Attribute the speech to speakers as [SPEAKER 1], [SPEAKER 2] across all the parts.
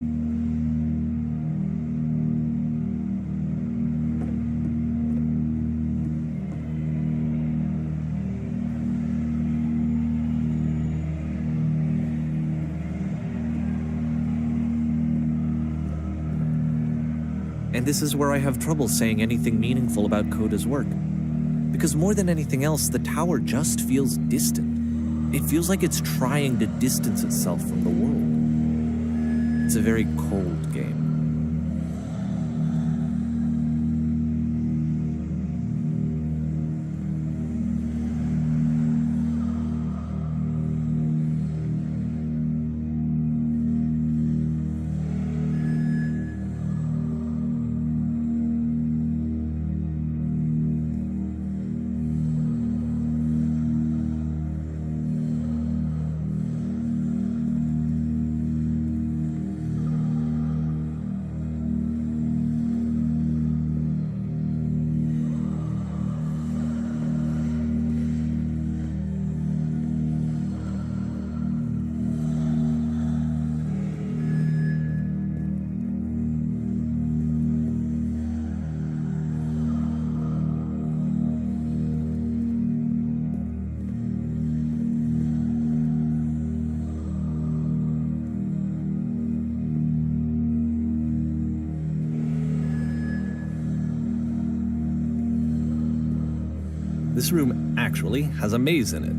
[SPEAKER 1] And this is where I have trouble saying anything meaningful about Coda's work. Because more than anything else, the tower just feels distant. It feels like it's trying to distance itself from the world. It's a very cold game. This room actually has a maze in it.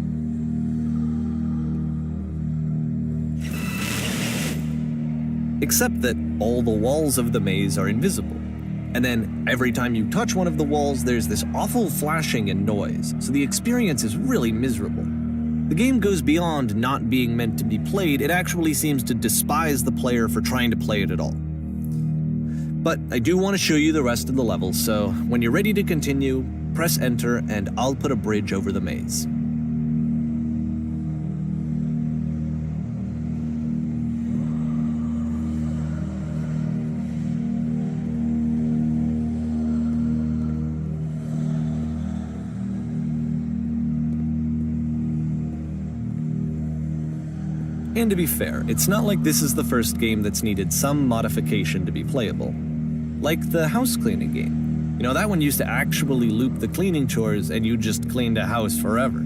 [SPEAKER 1] Except that all the walls of the maze are invisible. And then every time you touch one of the walls, there's this awful flashing and noise, so the experience is really miserable. The game goes beyond not being meant to be played, it actually seems to despise the player for trying to play it at all. But I do want to show you the rest of the levels, so when you're ready to continue, press enter and I'll put a bridge over the maze. And to be fair, it's not like this is the first game that's needed some modification to be playable. Like the house cleaning game. You know, that one used to actually loop the cleaning chores and you just cleaned a house forever.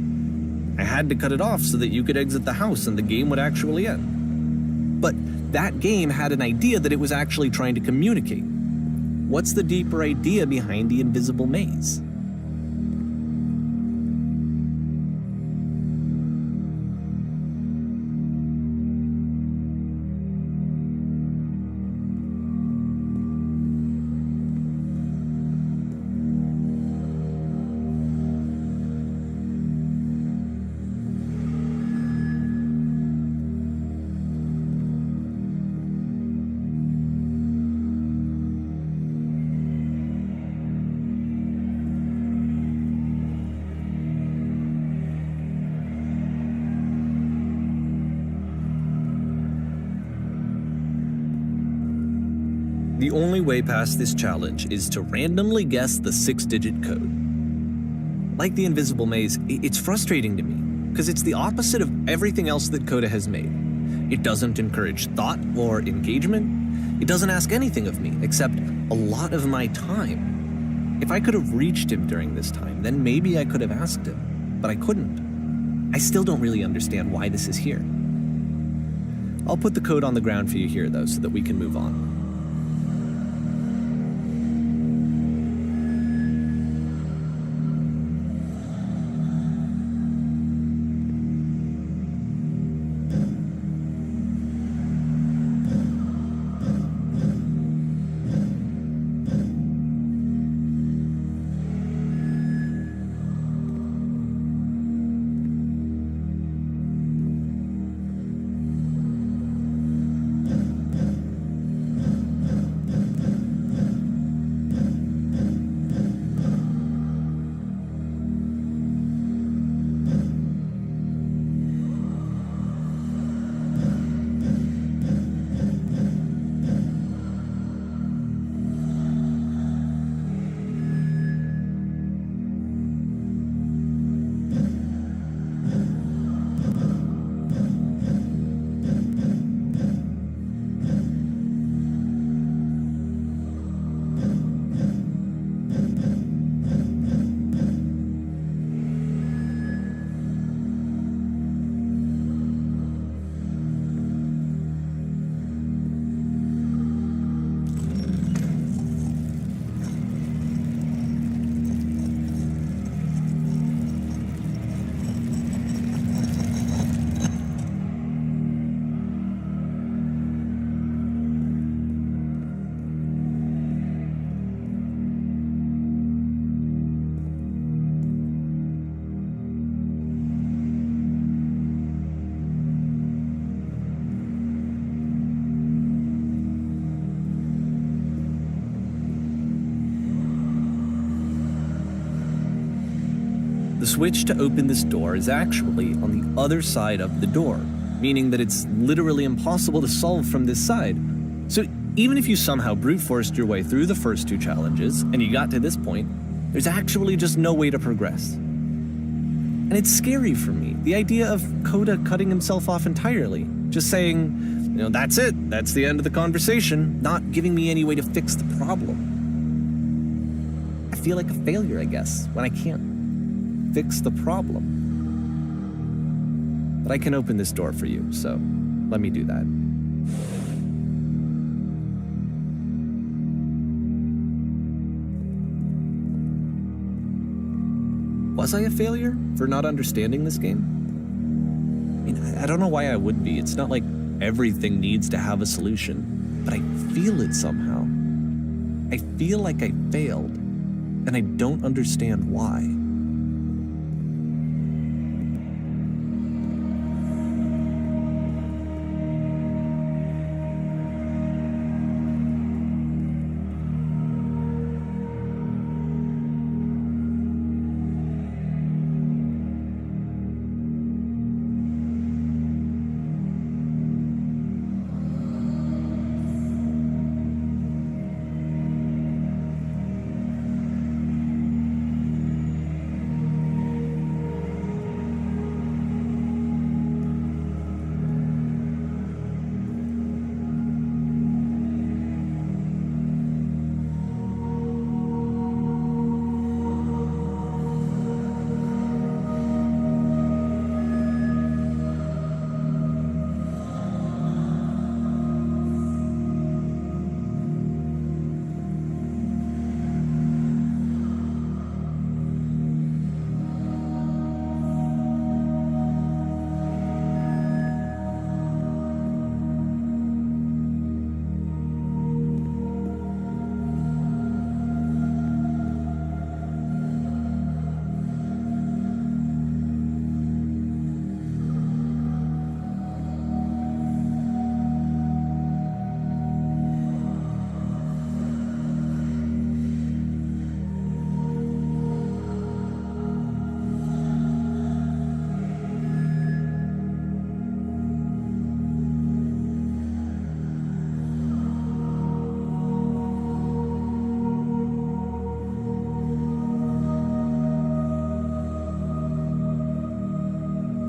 [SPEAKER 1] I had to cut it off so that you could exit the house and the game would actually end. But that game had an idea that it was actually trying to communicate. What's the deeper idea behind the invisible maze? The only way past this challenge is to randomly guess the 6-digit code. Like the invisible maze, it's frustrating to me, because it's the opposite of everything else that Coda has made. It doesn't encourage thought or engagement. It doesn't ask anything of me, except a lot of my time. If I could have reached him during this time, then maybe I could have asked him, but I couldn't. I still don't really understand why this is here. I'll put the code on the ground for you here, though, so that we can move on. switch to open this door is actually on the other side of the door, meaning that it's literally impossible to solve from this side. So even if you somehow brute forced your way through the first 2 challenges and you got to this point, there's actually just no way to progress. And it's scary for me, the idea of Coda cutting himself off entirely, just saying, that's it, that's the end of the conversation, not giving me any way to fix the problem. I feel like a failure, I guess, when I can't fix the problem. But I can open this door for you, so let me do that. Was I a failure for not understanding this game? I don't know why I would be. It's not like everything needs to have a solution, but I feel it somehow. I feel like I failed, and I don't understand why.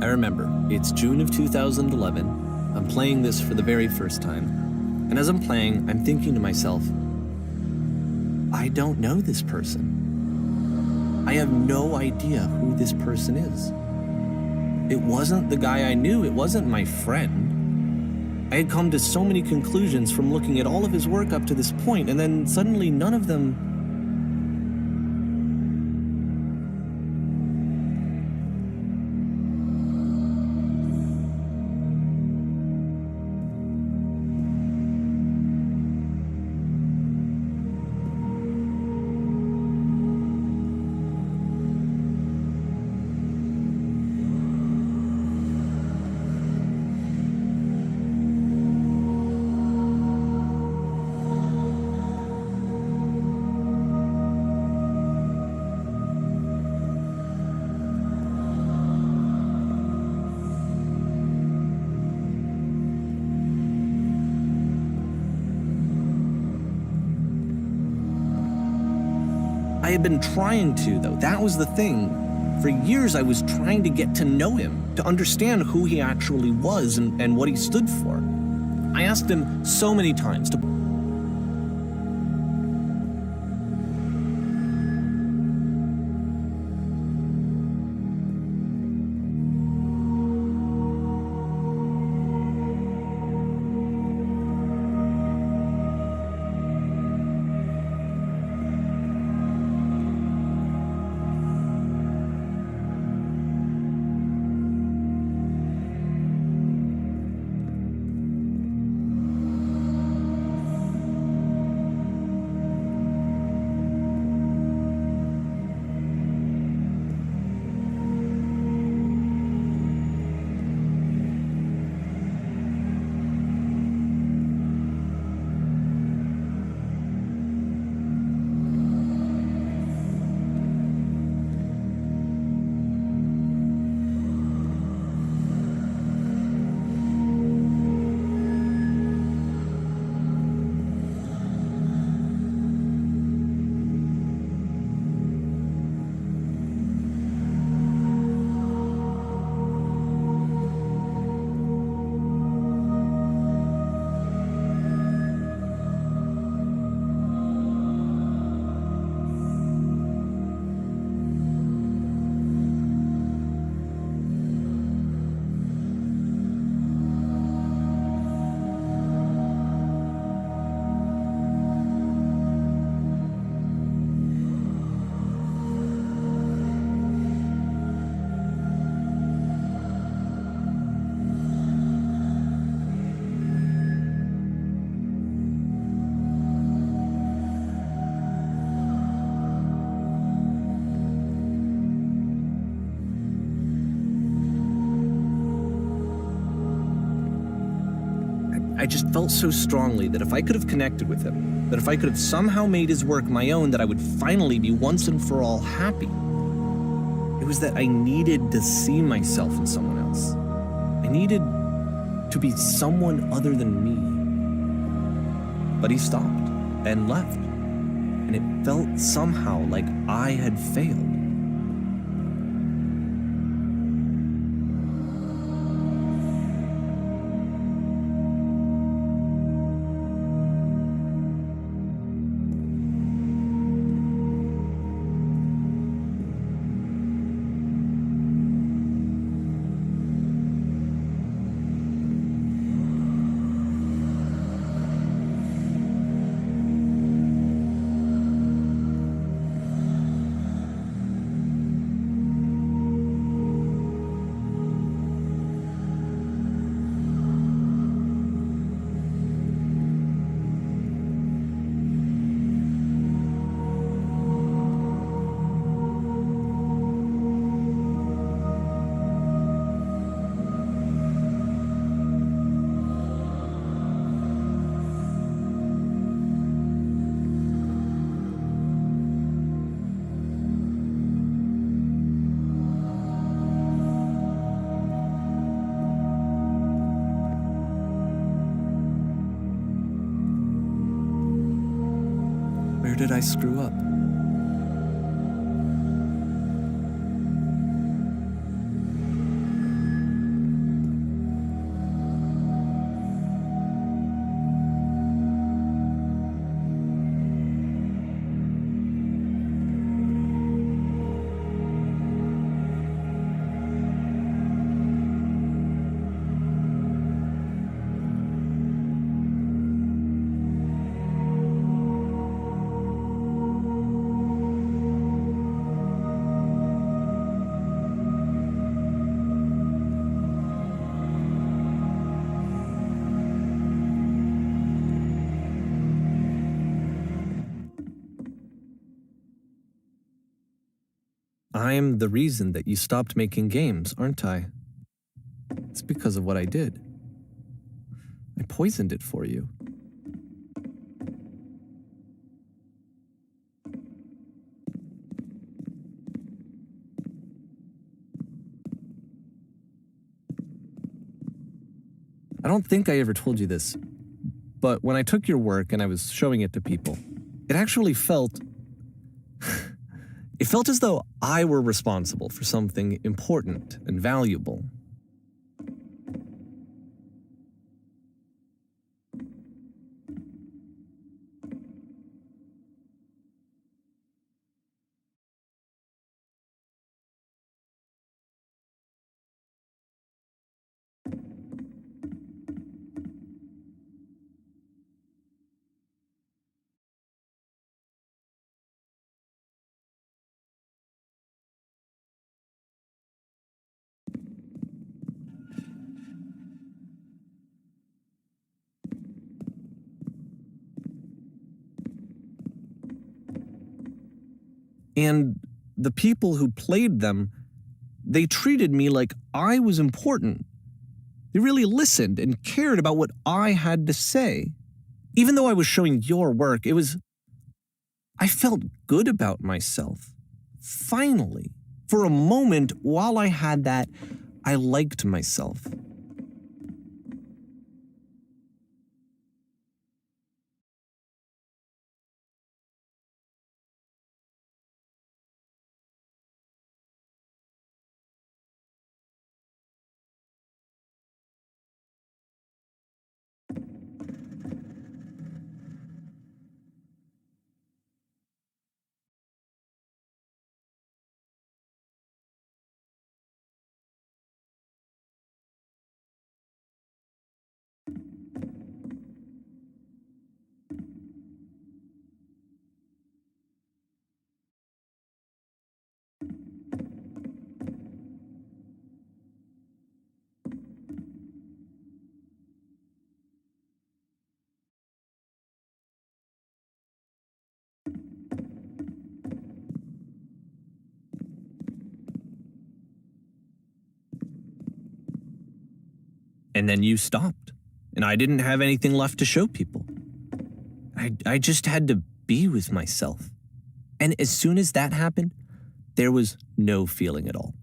[SPEAKER 1] I remember, it's June of 2011, I'm playing this for the very first time, and as I'm playing, I'm thinking to myself, I don't know this person. I have no idea who this person is. It wasn't the guy I knew, it wasn't my friend. I had come to so many conclusions from looking at all of his work up to this point, and then suddenly none of them I had been trying to, though. That was the thing. For years, I was trying to get to know him, to understand who he actually was and what he stood for. I asked him so many times to I just felt so strongly that if I could have connected with him, that if I could have somehow made his work my own, that I would finally be once and for all happy. It was that I needed to see myself in someone else. I needed to be someone other than me. But he stopped and left, and it felt somehow like I had failed. Where did I screw up? I'm the reason that you stopped making games, aren't I? It's because of what I did. I poisoned it for you. I don't think I ever told you this, but when I took your work and I was showing it to people, it actually felt... it felt as though I were responsible for something important and valuable. And the people who played them, they treated me like I was important. They really listened and cared about what I had to say. Even though I was showing your work, I felt good about myself. Finally. For a moment, while I had that, I liked myself. And then you stopped. and I didn't have anything left to show people. I just had to be with myself. And as soon as that happened, there was no feeling at all.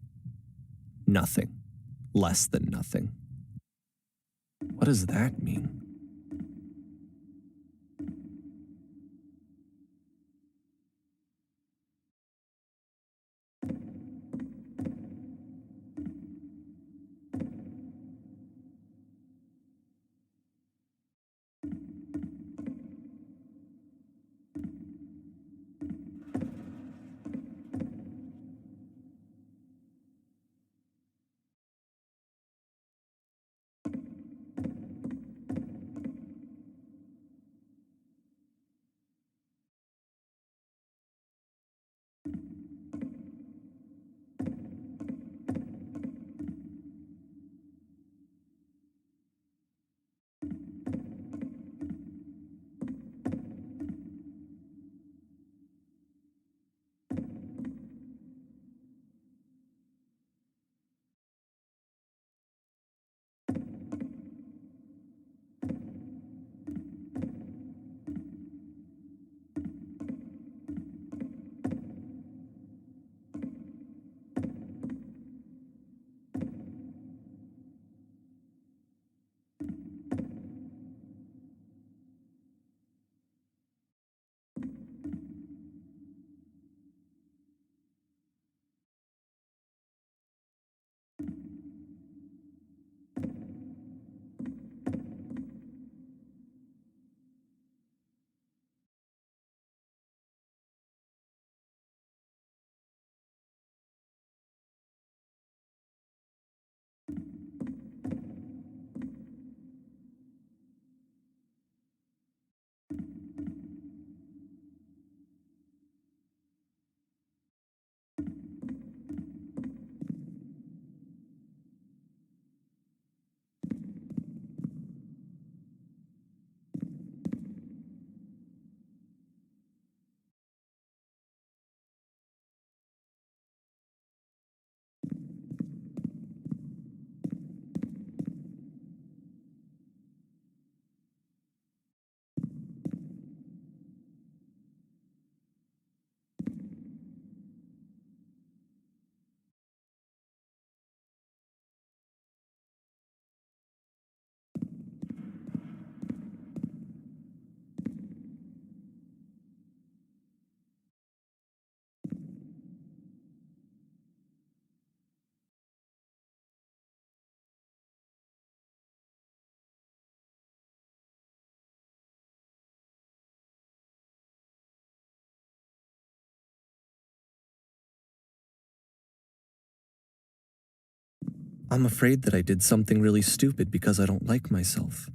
[SPEAKER 1] Nothing. Less than nothing. What does that mean? I'm afraid that I did something really stupid because I don't like myself.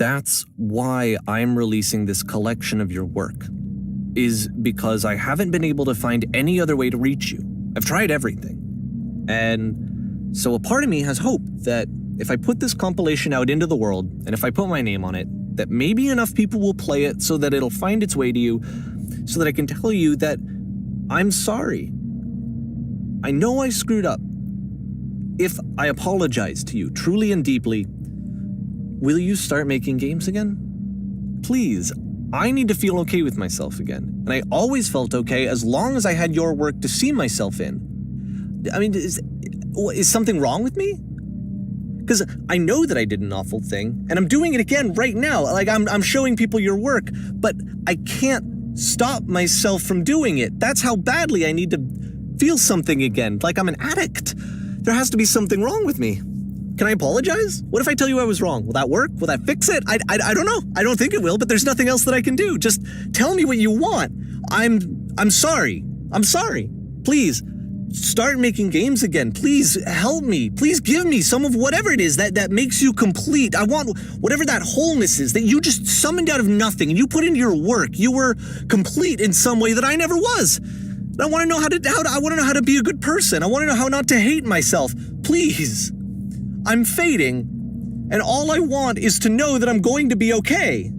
[SPEAKER 1] That's why I'm releasing this collection of your work. is because I haven't been able to find any other way to reach you. I've tried everything. And so a part of me has hope that if I put this compilation out into the world, and if I put my name on it, that maybe enough people will play it so that it'll find its way to you, so that I can tell you that I'm sorry. I know I screwed up. If I apologize to you truly and deeply, will you start making games again? Please, I need to feel okay with myself again. And I always felt okay as long as I had your work to see myself in. I mean, is something wrong with me? Because I know that I did an awful thing, and I'm doing it again right now. Like, I'm showing people your work, but I can't stop myself from doing it. That's how badly I need to feel something again, like I'm an addict. There has to be something wrong with me. Can I apologize? What if I tell you I was wrong? Will that work? Will that fix it? I don't know. I don't think it will, but there's nothing else that I can do. Just tell me what you want. I'm sorry. I'm sorry. Please, start making games again. Please help me. Please give me some of whatever it is that makes you complete. I want whatever that wholeness is that you just summoned out of nothing and you put into your work. You were complete in some way that I never was. I want to know I want to know how to be a good person. I want to know how not to hate myself. Please. I'm fading, and all I want is to know that I'm going to be okay.